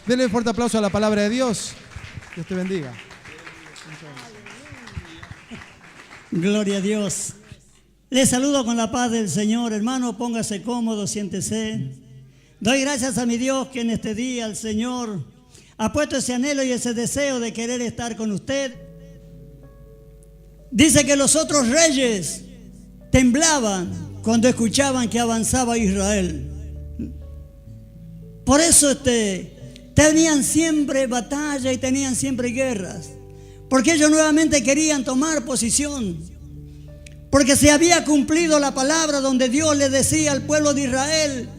Denle un fuerte aplauso a la palabra de Dios. Dios te bendiga. Gloria a Dios. Les saludo con la paz del Señor, hermano. Póngase cómodo, siéntese. Doy gracias a mi Dios que en este día el Señor ha puesto ese anhelo y ese deseo de querer estar con usted. Dice que los otros reyes temblaban cuando escuchaban que avanzaba Israel. Por eso tenían siempre batalla y tenían siempre guerras. Porque ellos nuevamente querían tomar posición. Porque se había cumplido la palabra donde Dios le decía al pueblo de Israel: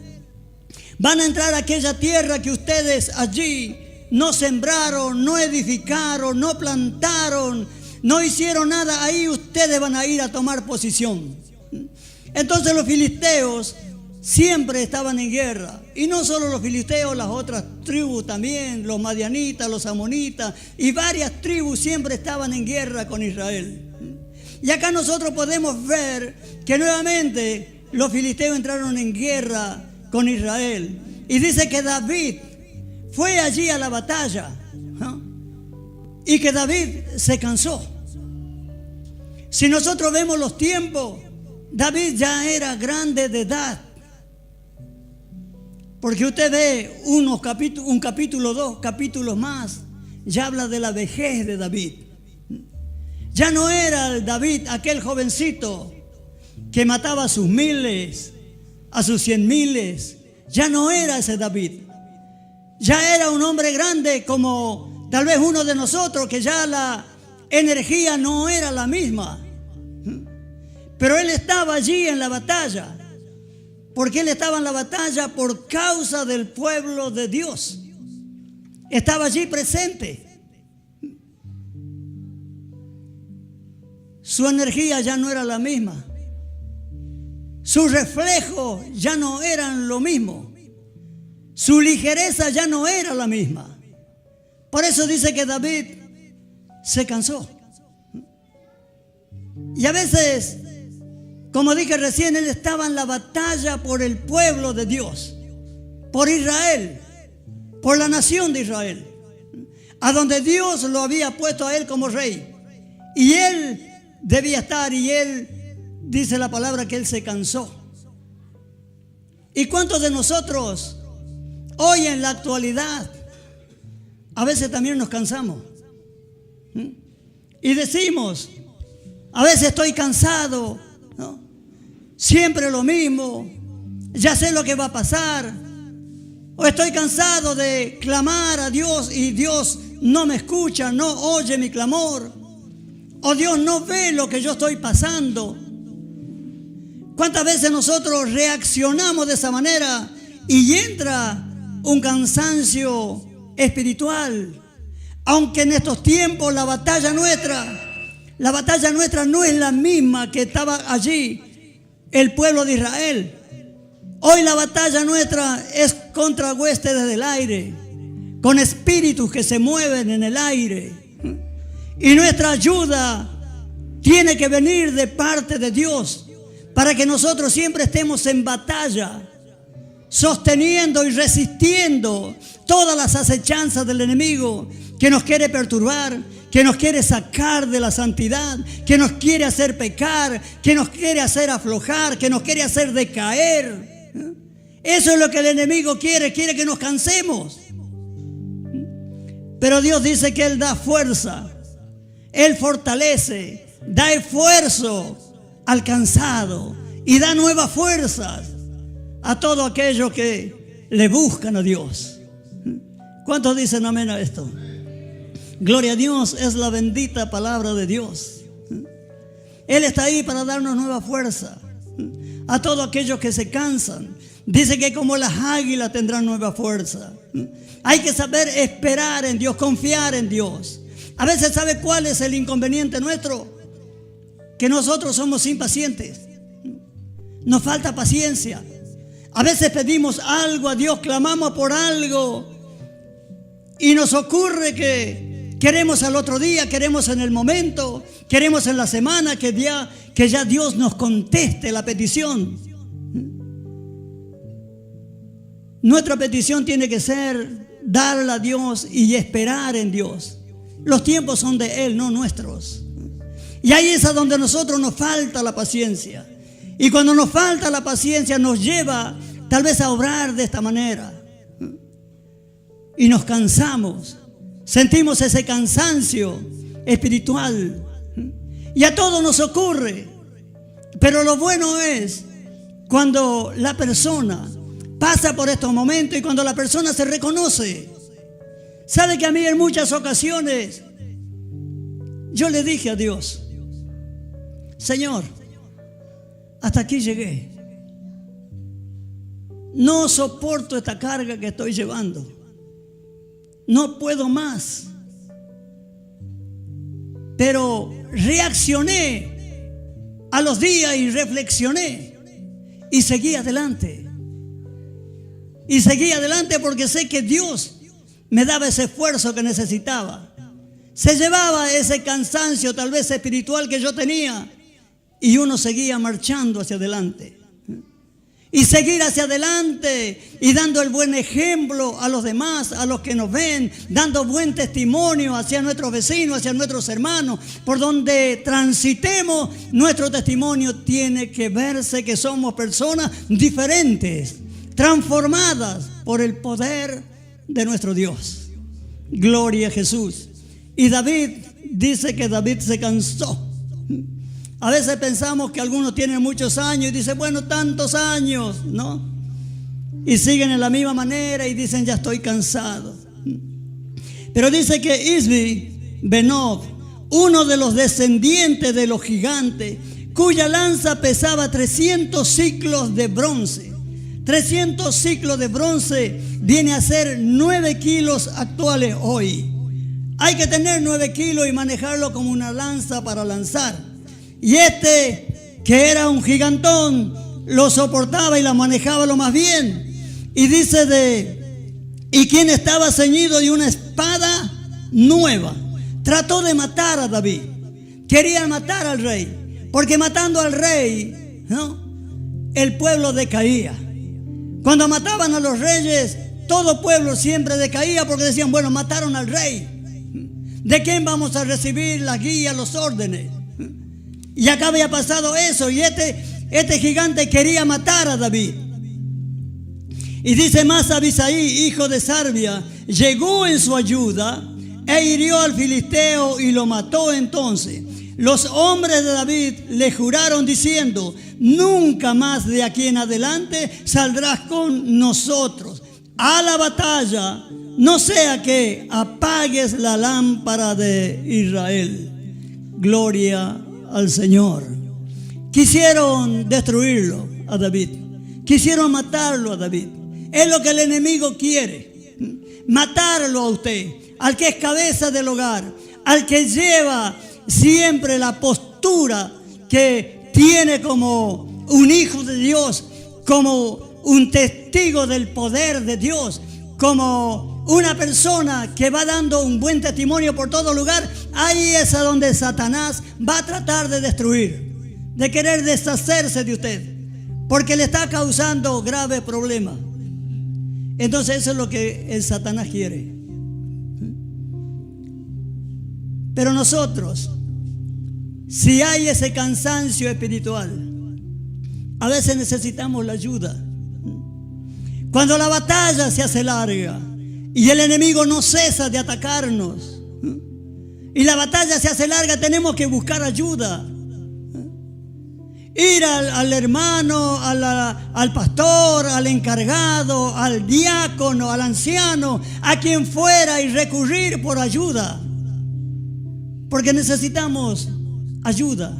van a entrar a aquella tierra que ustedes allí no sembraron, no edificaron, no plantaron, no hicieron nada. Ahí ustedes van a ir a tomar posición. Entonces los filisteos siempre estaban en guerra. Y no solo los filisteos, las otras tribus también, los madianitas, los amonitas y varias tribus siempre estaban en guerra con Israel. Y acá nosotros podemos ver que nuevamente los filisteos entraron en guerra con Israel. Y dice que David fue allí a la batalla, ¿no? Y que David se cansó. Si nosotros vemos los tiempos, David ya era grande de edad. Porque usted ve un capítulo, 2 capítulos más, ya habla de la vejez de David. Ya no era el David aquel jovencito que mataba a sus miles, a sus 100,000. Ya no era ese David. Ya era un hombre grande como tal vez uno de nosotros, que ya la energía no era la misma. Pero él estaba allí en la batalla. Porque él estaba en la batalla por causa del pueblo de Dios. Estaba allí presente. Su energía ya no era la misma. Sus reflejos ya no eran lo mismo. Su ligereza ya no era la misma. Por eso dice que David se cansó. Y a veces, como dije recién, él estaba en la batalla por el pueblo de Dios, por Israel, por la nación de Israel, a donde Dios lo había puesto a él como rey. Y él debía estar, y él dice la palabra que él se cansó. ¿Y cuántos de nosotros hoy en la actualidad a veces también nos cansamos? Y decimos, a veces estoy cansado, ¿no? Siempre lo mismo, ya sé lo que va a pasar. O estoy cansado de clamar a Dios y Dios no me escucha, no oye mi clamor. O Dios no ve lo que yo estoy pasando. ¿Cuántas veces nosotros reaccionamos de esa manera y entra un cansancio espiritual? Aunque en estos tiempos la batalla nuestra no es la misma que estaba allí el pueblo de Israel. Hoy la batalla nuestra es contra huestes del aire, con espíritus que se mueven en el aire. Y nuestra ayuda tiene que venir de parte de Dios, para que nosotros siempre estemos en batalla, sosteniendo y resistiendo todas las acechanzas del enemigo que nos quiere perturbar, que nos quiere sacar de la santidad, que nos quiere hacer pecar, que nos quiere hacer aflojar, que nos quiere hacer decaer. Eso es lo que el enemigo quiere que nos cansemos. Pero Dios dice que Él da fuerza, Él fortalece, da esfuerzo al cansado y da nuevas fuerzas a todos aquellos que le buscan a Dios. ¿Cuántos dicen amén a esto? Gloria a Dios, es la bendita palabra de Dios. Él está ahí para darnos nueva fuerza a todos aquellos que se cansan. Dice que como las águilas tendrán nueva fuerza. Hay que saber esperar en Dios, confiar en Dios. A veces, ¿sabe cuál es el inconveniente nuestro? Que nosotros somos impacientes. Nos falta paciencia. A veces pedimos algo a Dios, clamamos por algo y nos ocurre que queremos al otro día, queremos en el momento, queremos en la semana que ya Dios nos conteste la petición. Nuestra petición tiene que ser darle a Dios y esperar en Dios. Los tiempos son de Él, no nuestros. Y ahí es a donde a nosotros nos falta la paciencia. Y cuando nos falta la paciencia nos lleva tal vez a obrar de esta manera. Y nos cansamos. Sentimos ese cansancio espiritual. Y a todos nos ocurre. Pero lo bueno es cuando la persona pasa por estos momentos y cuando la persona se reconoce. Sabe que a mí en muchas ocasiones yo le dije a Dios: Señor, hasta aquí llegué. No soporto esta carga que estoy llevando. No puedo más. Pero reaccioné a los días y reflexioné y seguí adelante. Y seguí adelante porque sé que Dios me daba ese esfuerzo que necesitaba. Se llevaba ese cansancio tal vez espiritual que yo tenía y uno seguía marchando hacia adelante. Y seguir hacia adelante y dando el buen ejemplo a los demás, a los que nos ven, dando buen testimonio hacia nuestros vecinos, hacia nuestros hermanos. Por donde transitemos, nuestro testimonio tiene que verse que somos personas diferentes, transformadas por el poder de nuestro Dios. Gloria a Jesús. Y David dice que David se cansó. A veces pensamos que algunos tienen muchos años y dicen, bueno, tantos años, ¿no? Y siguen en la misma manera y dicen, ya estoy cansado. Pero dice que Isbi Benob, uno de los descendientes de los gigantes, cuya lanza pesaba 300 ciclos de bronce. 300 ciclos de bronce viene a ser 9 kilos actuales hoy. Hay que tener 9 kilos y manejarlo como una lanza para lanzar. Y este, que era un gigantón, lo soportaba y la manejaba lo más bien. Y dice y quien estaba ceñido de una espada nueva. Trató de matar a David. Quería matar al rey. Porque matando al rey, ¿no?, el pueblo decaía. Cuando mataban a los reyes, todo pueblo siempre decaía porque decían, bueno, mataron al rey. ¿De quién vamos a recibir la guía, los órdenes? Y acá había pasado eso. Y este gigante quería matar a David. Y dice más: Abisaí, hijo de Sarbia, llegó en su ayuda e hirió al filisteo y lo mató. Entonces los hombres de David le juraron diciendo: nunca más de aquí en adelante saldrás con nosotros a la batalla, no sea que apagues la lámpara de Israel. Gloria al Señor. Quisieron destruirlo a David. Quisieron matarlo a David. Es lo que el enemigo quiere. Matarlo a usted, al que es cabeza del hogar, al que lleva siempre la postura que tiene como un hijo de Dios, como un testigo del poder de Dios, como una persona que va dando un buen testimonio por todo lugar. Ahí es a donde Satanás va a tratar de destruir, de querer deshacerse de usted, porque le está causando graves problemas. Entonces eso es lo que el Satanás quiere. Pero nosotros, si hay ese cansancio espiritual, a veces necesitamos la ayuda. Cuando la batalla se hace larga y el enemigo no cesa de atacarnos, y la batalla se hace larga, tenemos que buscar ayuda. Ir al hermano, al pastor, al encargado, al diácono, al anciano, a quien fuera, y recurrir por ayuda. Porque necesitamos ayuda.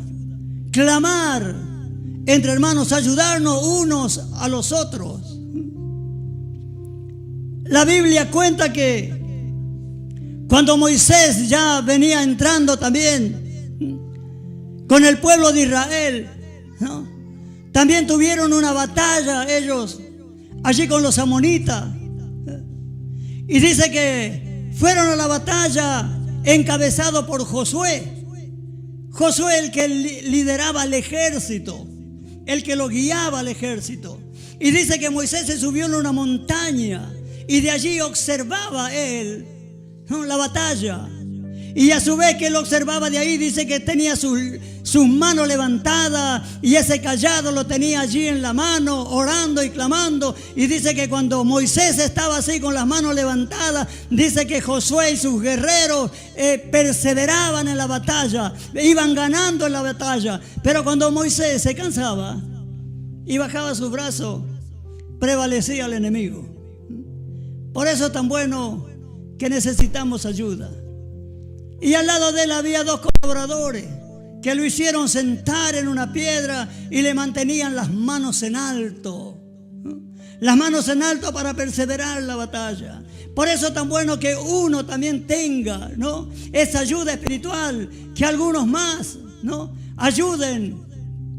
Clamar entre hermanos, ayudarnos unos a los otros. La Biblia cuenta que cuando Moisés ya venía entrando también con el pueblo de Israel, ¿no?, también tuvieron una batalla ellos allí con los amonitas. Y dice que fueron a la batalla encabezado por Josué. Josué, el que lideraba el ejército, el que lo guiaba al ejército. Y dice que Moisés se subió en una montaña y de allí observaba él, ¿no?, la batalla. Y a su vez que él observaba de ahí, dice que tenía sus manos levantadas y ese cayado lo tenía allí en la mano, orando y clamando. Y dice que cuando Moisés estaba así con las manos levantadas, dice que Josué y sus guerreros perseveraban en la batalla, iban ganando en la batalla. Pero cuando Moisés se cansaba y bajaba sus brazos, prevalecía el enemigo. Por eso es tan bueno que necesitamos ayuda. Y al lado de él había dos colaboradores que lo hicieron sentar en una piedra y le mantenían las manos en alto. Las manos en alto para perseverar en la batalla. Por eso es tan bueno que uno también tenga, ¿no?, esa ayuda espiritual, que algunos más, ¿no?, ayuden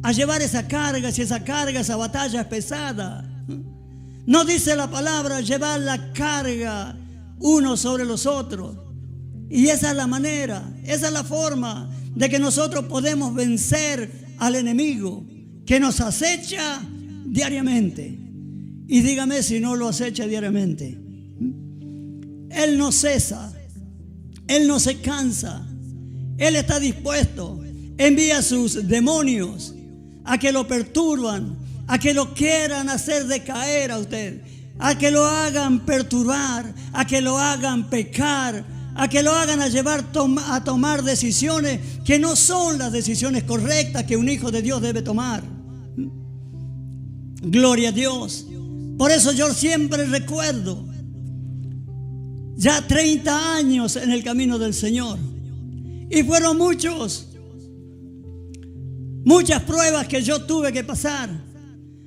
a llevar esa carga, si esa carga, esa batalla es pesada. No dice la palabra llevar la carga unos sobre los otros. Y esa es la manera, esa es la forma de que nosotros podemos vencer al enemigo que nos acecha diariamente. Y dígame si no lo acecha diariamente. Él no cesa, él no se cansa, él está dispuesto, envía sus demonios a que lo perturban, a que lo quieran hacer decaer a usted, a que lo hagan perturbar, a que lo hagan pecar, a que lo hagan a tomar decisiones que no son las decisiones correctas que un hijo de Dios debe tomar. Gloria a Dios. Por eso yo siempre recuerdo, ya 30 años en el camino del Señor, y fueron muchas pruebas que yo tuve que pasar.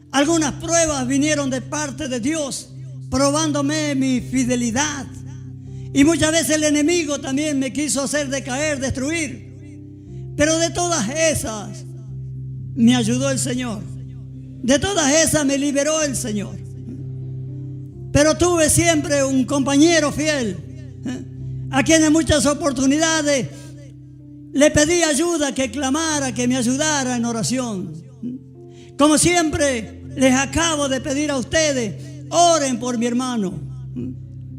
Algunas pruebas vinieron de parte de Dios, probándome mi fidelidad. Y muchas veces el enemigo también me quiso hacer decaer, destruir. Pero de todas esas me ayudó el Señor. De todas esas me liberó el Señor. Pero tuve siempre un compañero fiel, a quien en muchas oportunidades le pedí ayuda, que clamara, que me ayudara en oración. Como siempre les acabo de pedir a ustedes, oren por mi hermano.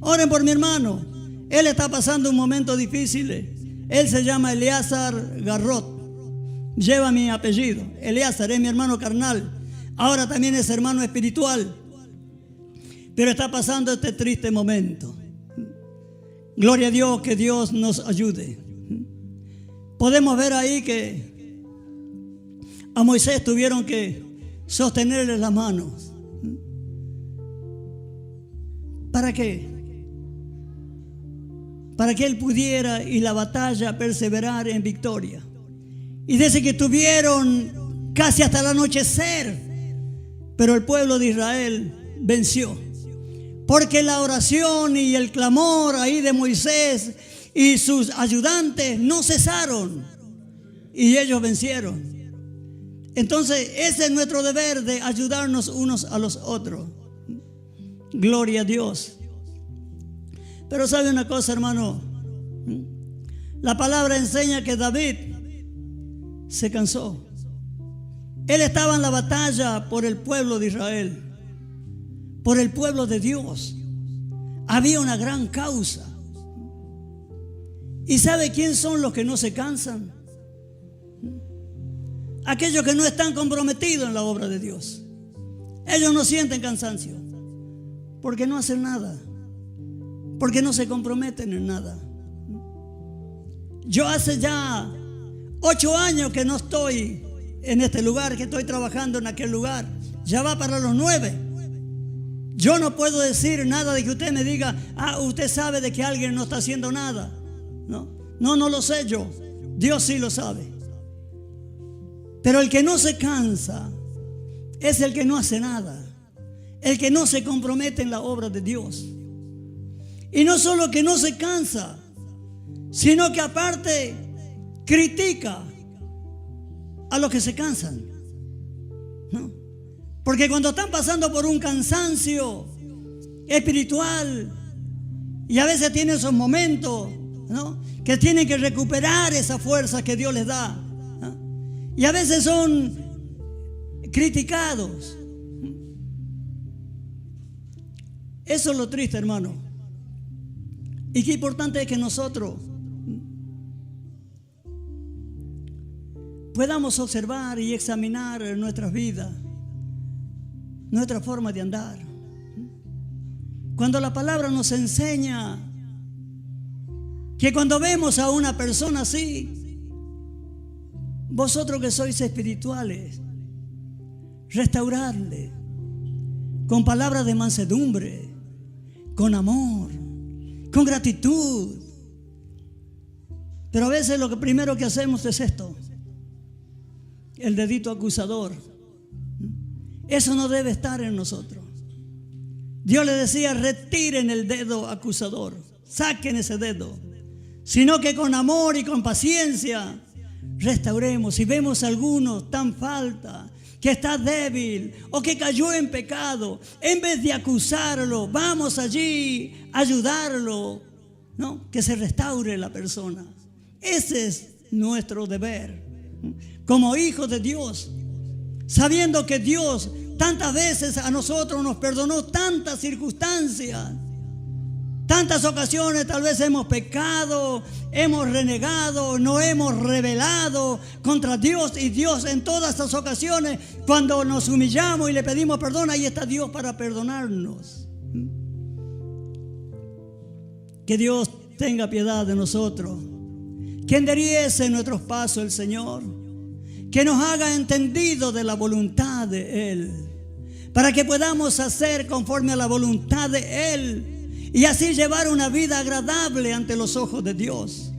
Oren por mi hermano. Él está pasando un momento difícil. Él se llama Eleazar Garrot. Lleva mi apellido. Eleazar es mi hermano carnal. Ahora también es hermano espiritual. Pero está pasando este triste momento. Gloria a Dios, que Dios nos ayude. Podemos ver ahí que a Moisés tuvieron que sostenerle las manos. ¿Para qué? Para que él pudiera y la batalla perseverar en victoria. Y dice que tuvieron casi hasta el anochecer, pero el pueblo de Israel venció. Porque la oración y el clamor ahí de Moisés y sus ayudantes no cesaron, y ellos vencieron. Entonces ese es nuestro deber, de ayudarnos unos a los otros. Gloria a Dios. Pero sabe una cosa, hermano, la palabra enseña que David se cansó. Él estaba en la batalla por el pueblo de Israel, por el pueblo de Dios. Había una gran causa. ¿Y sabe quién son los que no se cansan? Aquellos que no están comprometidos en la obra de Dios. Ellos no sienten cansancio porque no hacen nada, porque no se comprometen en nada. Yo hace ya 8 años que no estoy en este lugar, que estoy trabajando en aquel lugar. Ya va para los 9. Yo no puedo decir nada de que usted me diga, usted sabe de que alguien no está haciendo nada. No lo sé yo. Dios sí lo sabe. Pero el que no se cansa es el que no hace nada, el que no se compromete en la obra de Dios. Y no solo que no se cansa, sino que aparte critica a los que se cansan, ¿no? Porque cuando están pasando por un cansancio espiritual, y a veces tienen esos momentos, ¿no?, que tienen que recuperar esa fuerza que Dios les da, ¿no? Y a veces son criticados. Eso es lo triste, hermano. Y qué importante es que nosotros podamos observar y examinar nuestras vidas, nuestra forma de andar. Cuando la palabra nos enseña que cuando vemos a una persona así, vosotros que sois espirituales, restaurarle con palabras de mansedumbre, con amor, con gratitud. Pero a veces lo que primero que hacemos es esto: el dedito acusador. Eso no debe estar en nosotros. Dios le decía: retiren el dedo acusador, saquen ese dedo, sino que con amor y con paciencia restauremos. Si vemos a alguno tan falta, que está débil o que cayó en pecado, en vez de acusarlo, vamos allí a ayudarlo, ¿no? Que se restaure la persona. Ese es nuestro deber como hijos de Dios, sabiendo que Dios tantas veces a nosotros nos perdonó tantas circunstancias, tantas ocasiones tal vez hemos pecado, hemos renegado, no hemos rebelado contra Dios, y Dios en todas estas ocasiones, cuando nos humillamos y le pedimos perdón, ahí está Dios para perdonarnos. Que Dios tenga piedad de nosotros, que enderece nuestros pasos el Señor, que nos haga entendido de la voluntad de Él, para que podamos hacer conforme a la voluntad de Él y así llevar una vida agradable ante los ojos de Dios.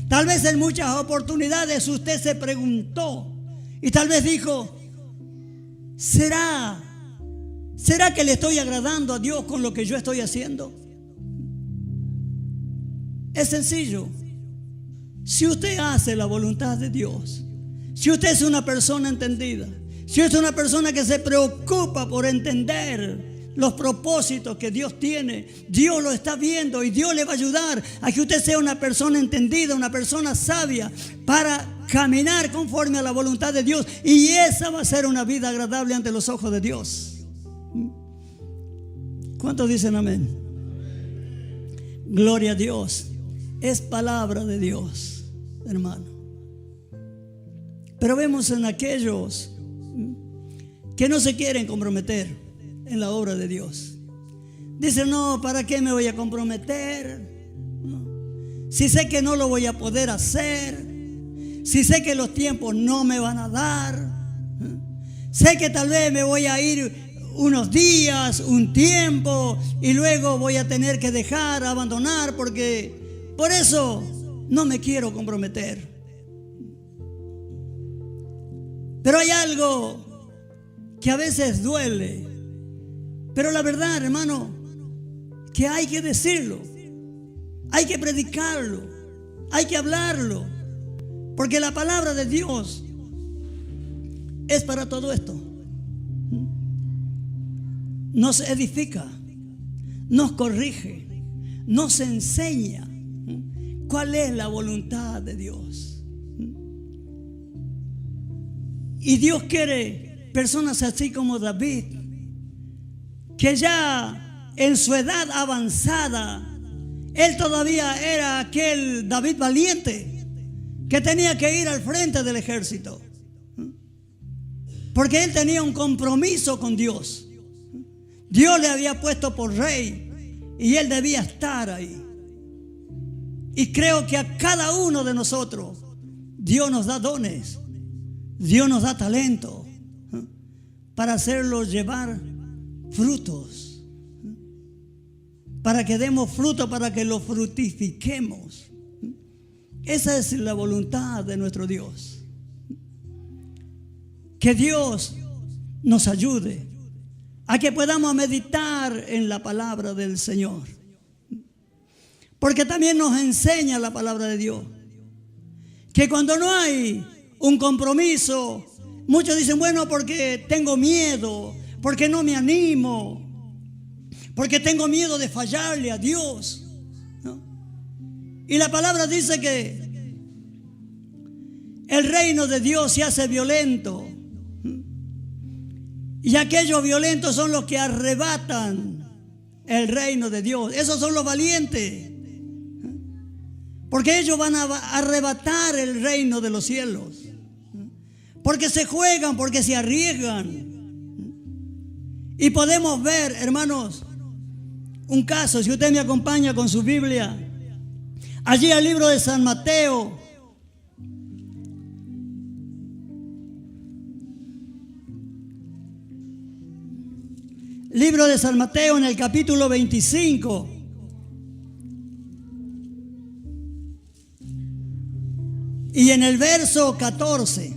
Tal vez en muchas oportunidades usted se preguntó y tal vez dijo: ¿será que le estoy agradando a Dios con lo que yo estoy haciendo? Es sencillo. Si usted hace la voluntad de Dios, si usted es una persona entendida, si usted es una persona que se preocupa por entender los propósitos que Dios tiene, Dios lo está viendo y Dios le va a ayudar a que usted sea una persona entendida, una persona sabia, para caminar conforme a la voluntad de Dios, y esa va a ser una vida agradable ante los ojos de Dios. ¿Cuántos dicen amén? Gloria a Dios. Es palabra de Dios, hermano. Pero vemos en aquellos que no se quieren comprometer en la obra de Dios. Dicen: no, ¿para qué me voy a comprometer? No. Si sé que no lo voy a poder hacer, si sé que los tiempos no me van a dar, sé que tal vez me voy a ir unos días, un tiempo, y luego voy a tener que dejar, abandonar, porque por eso no me quiero comprometer. Pero hay algo que a veces duele, pero la verdad, hermano, que hay que decirlo, hay que predicarlo, hay que hablarlo, porque la palabra de Dios es para todo esto. Nos edifica, nos corrige, nos enseña cuál es la voluntad de Dios. Y Dios quiere personas así como David, que ya en su edad avanzada, él todavía era aquel David valiente que tenía que ir al frente del ejército, porque él tenía un compromiso con Dios. Dios le había puesto por rey y él debía estar ahí. Y creo que a cada uno de nosotros Dios nos da dones, Dios nos da talento para hacerlos llevar frutos, para que demos fruto, para que los frutifiquemos. Esa es la voluntad de nuestro Dios. Que Dios nos ayude a que podamos meditar en la palabra del Señor, porque también nos enseña la palabra de Dios que cuando no hay un compromiso, muchos dicen: bueno, porque tengo miedo, porque no me animo, porque tengo miedo de fallarle a Dios, ¿no? Y la palabra dice que el reino de Dios se hace violento, y aquellos violentos son los que arrebatan el reino de Dios. Esos son los valientes. Porque ellos van a arrebatar el reino de los cielos. Porque se juegan, porque se arriesgan. Y podemos ver, hermanos, un caso. Si usted me acompaña con su Biblia, allí al libro de San Mateo, libro de San Mateo en el capítulo 25. Y en el verso 14.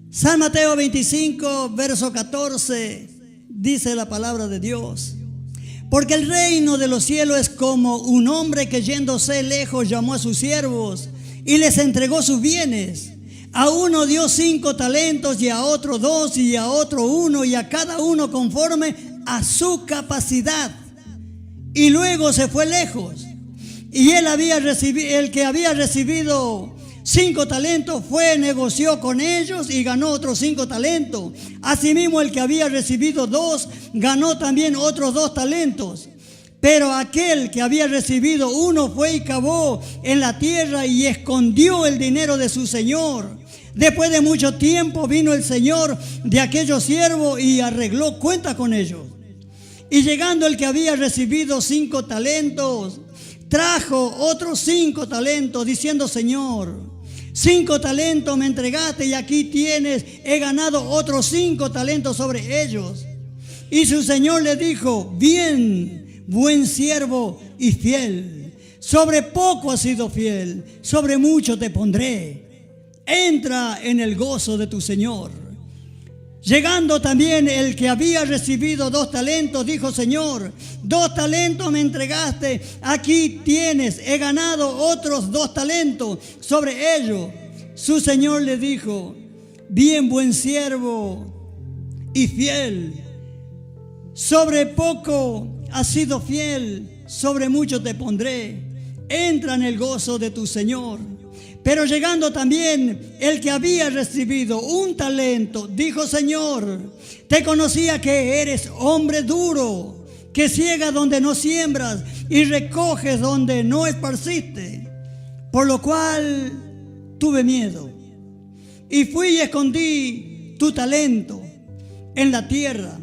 San Mateo 25, verso 14, dice la palabra de Dios. Porque el reino de los cielos es como un hombre que yéndose lejos llamó a sus siervos y les entregó sus bienes. A uno dio 5 talentos y a otro 2 y a otro 1 y a cada uno conforme a su capacidad. Y luego se fue lejos. Y el que había recibido 5 talentos fue, negoció con ellos y ganó otros 5 talentos. Asimismo, el que había recibido 2 ganó también otros 2 talentos. Pero aquel que había recibido 1 fue y cavó en la tierra y escondió el dinero de su señor. Después de mucho tiempo vino el señor de aquellos siervos y arregló cuenta con ellos. Y llegando el que había recibido 5 talentos, trajo otros 5 talentos, diciendo: Señor, 5 talentos me entregaste y aquí tienes, he ganado otros 5 talentos sobre ellos. Y su señor le dijo: bien, buen siervo y fiel, sobre poco has sido fiel, sobre mucho te pondré, entra en el gozo de tu señor. Llegando también el que había recibido 2 talentos, dijo: Señor, 2 talentos me entregaste, aquí tienes, he ganado otros 2 talentos sobre ellos. Su señor le dijo: bien, buen siervo y fiel, sobre poco has sido fiel, sobre mucho te pondré, entra en el gozo de tu señor. Pero llegando también el que había recibido 1 talento, dijo: Señor, te conocía que eres hombre duro, que ciegas donde no siembras y recoges donde no esparciste. Por lo cual tuve miedo y fui y escondí tu talento en la tierra.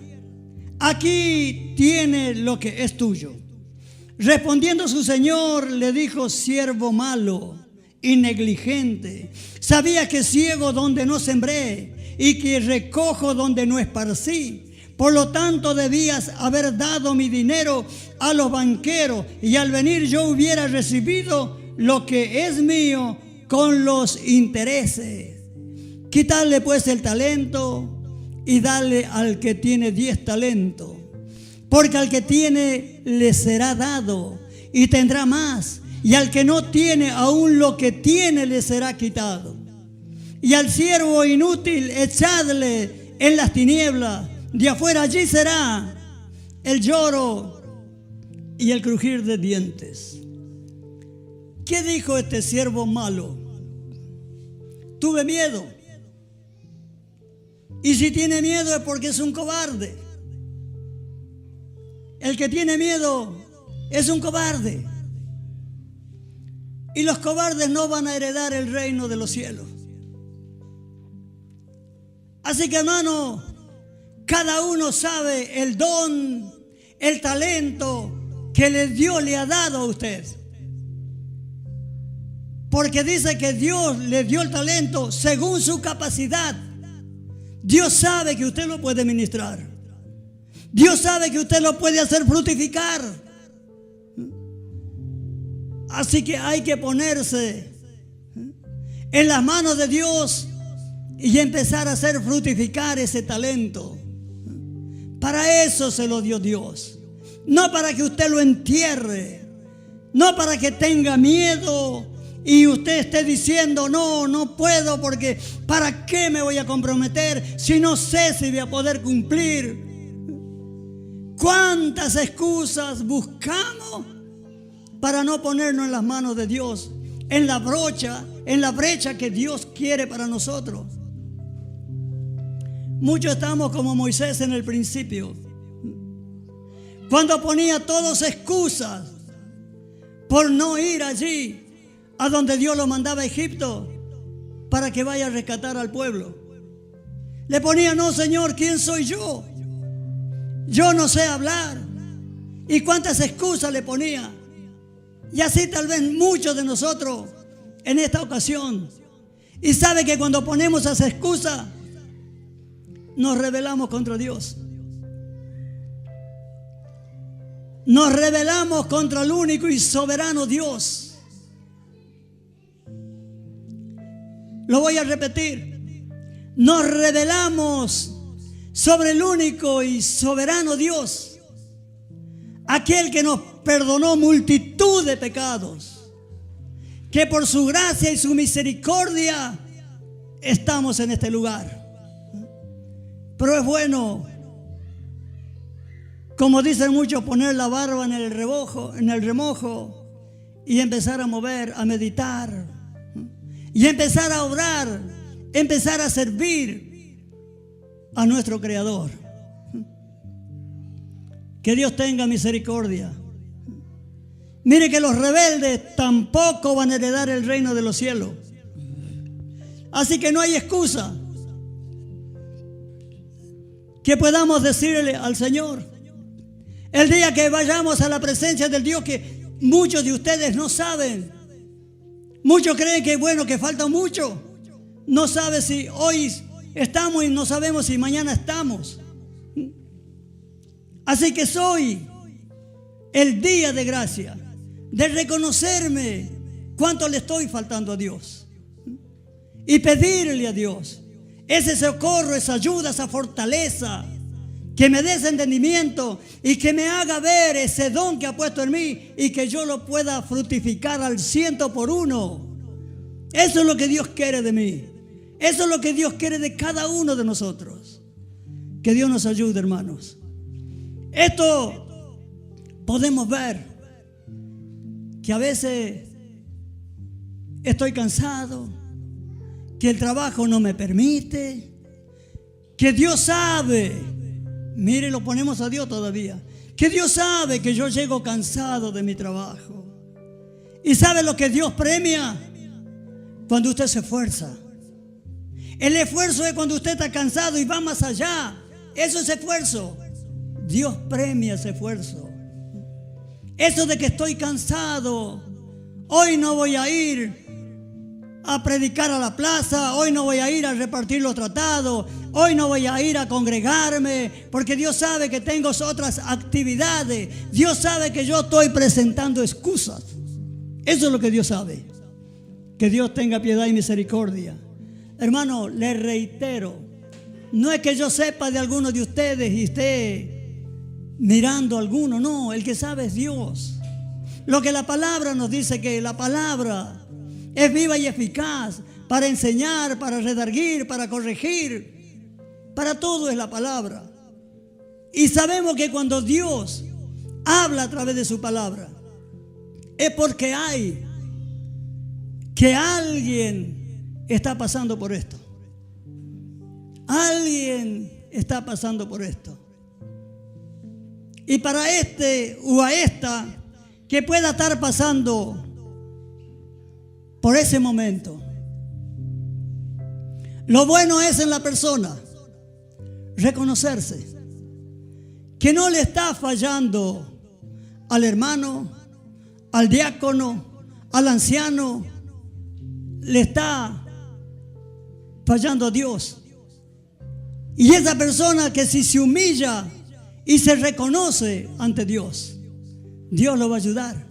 Aquí tienes lo que es tuyo. Respondiendo su señor le dijo: siervo malo y negligente, sabía que ciego donde no sembré y que recojo donde no esparcí. Por lo tanto debías haber dado mi dinero a los banqueros y al venir yo hubiera recibido lo que es mío con los intereses. Quitarle pues el talento y darle al que tiene 10 talentos, porque al que tiene le será dado y tendrá más, y al que no tiene, aún lo que tiene le será quitado. Y al siervo inútil echadle en las tinieblas, de afuera allí será el lloro y el crujir de dientes. ¿Qué dijo este siervo malo? Tuve miedo. Y si tiene miedo es porque es un cobarde. El que tiene miedo es un cobarde. Y los cobardes no van a heredar el reino de los cielos. Así que, hermano, cada uno sabe el don, el talento que Dios le ha dado a usted. Porque dice que Dios le dio el talento según su capacidad. Dios sabe que usted lo puede ministrar. Dios sabe que usted lo puede hacer fructificar. Así que hay que ponerse en las manos de Dios y empezar a hacer fructificar ese talento. Para eso se lo dio Dios. No para que usted lo entierre. No para que tenga miedo y usted esté diciendo: no, no puedo, porque ¿para qué me voy a comprometer si no sé si voy a poder cumplir? ¿Cuántas excusas buscamos para no ponernos en las manos de Dios, en la brecha que Dios quiere para nosotros? muchos estamos como Moisés en el principio, cuando ponía todas excusas por no ir allí a donde Dios lo mandaba a Egipto para que vaya a rescatar al pueblo. Le ponía: no, Señor, ¿quién soy yo? Yo no sé hablar. ¿Y cuántas excusas le ponía? Y así tal vez muchos de nosotros en esta ocasión. Y sabe que cuando ponemos esas excusas, nos rebelamos contra Dios. Nos rebelamos contra el único y soberano Dios. Lo voy a repetir. Nos rebelamos sobre el único y soberano Dios, aquel que nos perdonó multitud de pecados, que por su gracia y su misericordia estamos en este lugar. Pero es bueno, como dicen muchos, poner la barba en el remojo y empezar a mover, a meditar y empezar a orar, empezar a servir a nuestro Creador. Que Dios tenga misericordia. Mire que los rebeldes tampoco van a heredar el reino de los cielos. Así que no hay excusa que podamos decirle al Señor. El día que vayamos a la presencia del Dios que muchos de ustedes no saben. Muchos creen que bueno, que falta mucho. No sabe si hoy estamos y no sabemos si mañana estamos. Así que soy el día de gracia, de reconocerme cuánto le estoy faltando a Dios y pedirle a Dios ese socorro, esa ayuda, esa fortaleza, que me dé ese entendimiento y que me haga ver ese don que ha puesto en mí y que yo lo pueda fructificar al 100%. Eso es lo que Dios quiere de mí. Eso es lo que Dios quiere de cada uno de nosotros. Que Dios nos ayude, hermanos. Esto podemos ver que a veces estoy cansado, que el trabajo no me permite, que Dios sabe, mire, lo ponemos a Dios todavía, que Dios sabe que yo llego cansado de mi trabajo. ¿Y sabe lo que Dios premia? Cuando usted se esfuerza. El esfuerzo es cuando usted está cansado y va más allá. Eso es esfuerzo. Dios premia ese esfuerzo. Eso de que estoy cansado, hoy no voy a ir a predicar a la plaza, hoy no voy a ir a repartir los tratados, hoy no voy a ir a congregarme, porque Dios sabe que tengo otras actividades. Dios sabe que yo estoy presentando excusas. Eso es lo que Dios sabe. Que Dios tenga piedad y misericordia. Hermano, le reitero, no es que yo sepa de algunos de ustedes y esté mirando a alguno, no, el que sabe es Dios. Lo que la palabra nos dice, que la palabra es viva y eficaz para enseñar, para redarguir, para corregir, para todo es la palabra. Y sabemos que cuando Dios habla a través de su palabra, es porque hay que alguien está pasando por esto. Alguien está pasando por esto. Y para este o a esta que pueda estar pasando por ese momento, lo bueno es en la persona reconocerse que no le está fallando al hermano, al diácono, al anciano, le está fallando a Dios. Y esa persona que si se humilla y se reconoce ante Dios, Dios lo va a ayudar.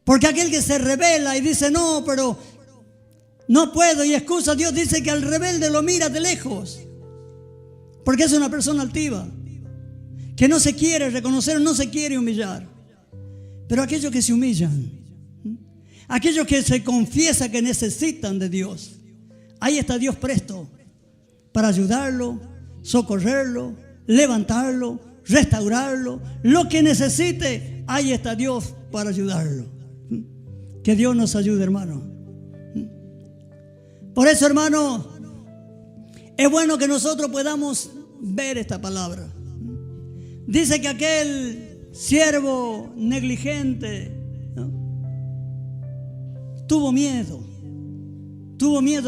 Porque aquel que se rebela y dice no, pero no puedo y excusa, Dios dice que al rebelde lo mira de lejos, porque es una persona altiva, que no se quiere reconocer, no se quiere humillar. Pero aquellos que se humillan, aquellos que se confiesan que necesitan de Dios, ahí está Dios presto para ayudarlo, socorrerlo, levantarlo, restaurarlo, lo que necesite, ahí está Dios para ayudarlo. Que Dios nos ayude, hermano. Por eso, hermano, Es bueno que nosotros podamos ver esta palabra. Dice que aquel siervo negligente, ¿no?, tuvo miedo,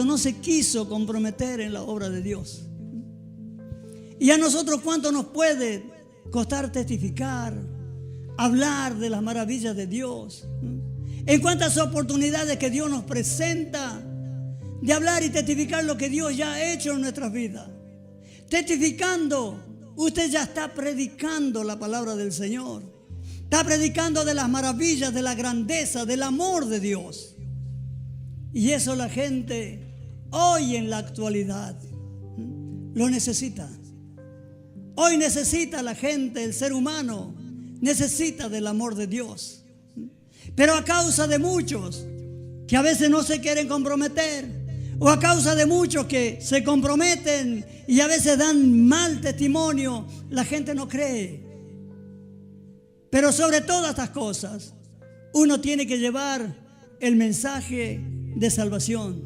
no se quiso comprometer en la obra de Dios. Y a nosotros, ¿cuánto nos puede costar testificar, hablar de las maravillas de Dios? En cuántas oportunidades que Dios nos presenta de hablar y testificar lo que Dios ya ha hecho en nuestras vidas. Testificando, usted ya está predicando la palabra del Señor. Está predicando de las maravillas, de la grandeza, del amor de Dios. Y eso la gente hoy en la actualidad lo necesita. Hoy necesita la gente, el ser humano, necesita del amor de Dios. Pero a causa de muchos que a veces no se quieren comprometer, o a causa de muchos que se comprometen y a veces dan mal testimonio, la gente no cree. Pero sobre todas estas cosas, uno tiene que llevar el mensaje de salvación.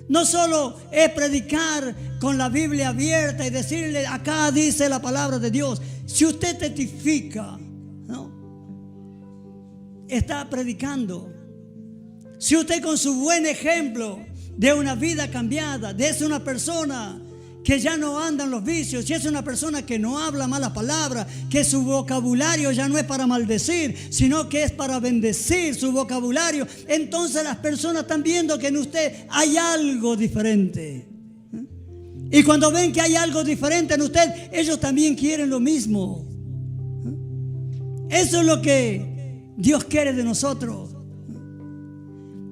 No solo es predicar con la Biblia abierta y decirle, acá dice la palabra de Dios. Si usted testifica, ¿no?, está predicando. Si usted con su buen ejemplo de una vida cambiada, de es una persona que ya no anda en los vicios, si es una persona que no habla malas palabras, que su vocabulario ya no es para maldecir, sino que es para bendecir su vocabulario, entonces las personas están viendo que en usted hay algo diferente. Y cuando ven que hay algo diferente en usted, ellos también quieren lo mismo. Eso es lo que Dios quiere de nosotros.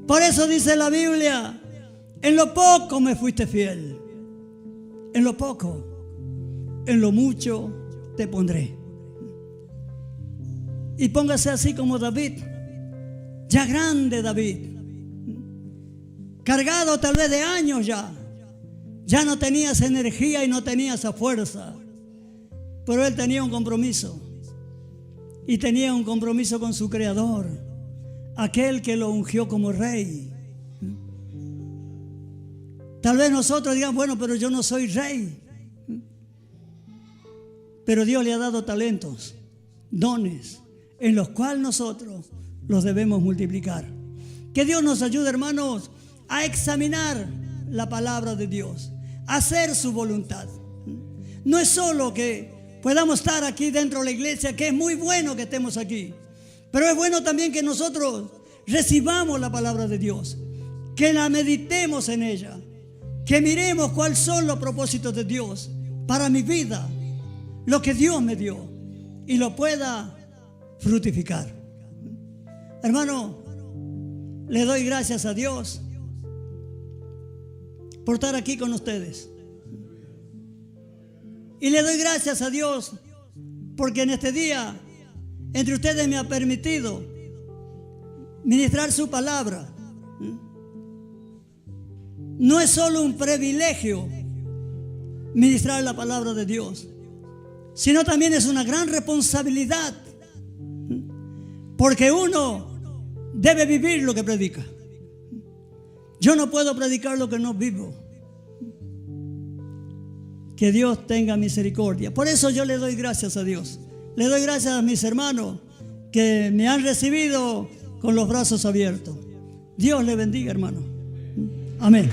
Por eso dice la Biblia, en lo poco me fuiste fiel. En lo poco, en lo mucho te pondré. Y póngase así como David, ya grande David, cargado tal vez de años ya no tenía esa energía y no tenía esa fuerza, pero él tenía un compromiso, y tenía un compromiso con su Creador, aquel que lo ungió como rey. Tal vez nosotros digamos, bueno, pero yo no soy rey. Pero Dios le ha dado talentos, dones, en los cuales nosotros los debemos multiplicar. Que Dios nos ayude, hermanos, a examinar la palabra de Dios, a hacer su voluntad. No es solo que podamos estar aquí dentro de la iglesia, que es muy bueno que estemos aquí, pero es bueno también que nosotros recibamos la palabra de Dios, que la meditemos en ella, que miremos cuáles son los propósitos de Dios para mi vida, lo que Dios me dio, y lo pueda fructificar. Hermano, le doy gracias a Dios por estar aquí con ustedes. Y le doy gracias a Dios porque en este día entre ustedes me ha permitido ministrar su palabra. No es solo un privilegio ministrar la palabra de Dios, sino también es una gran responsabilidad, porque uno debe vivir lo que predica. Yo no puedo predicar lo que no vivo. Que Dios tenga misericordia. Por eso yo le doy gracias a Dios. Le doy gracias a mis hermanos que me han recibido con los brazos abiertos. Dios le bendiga, hermano. Amén.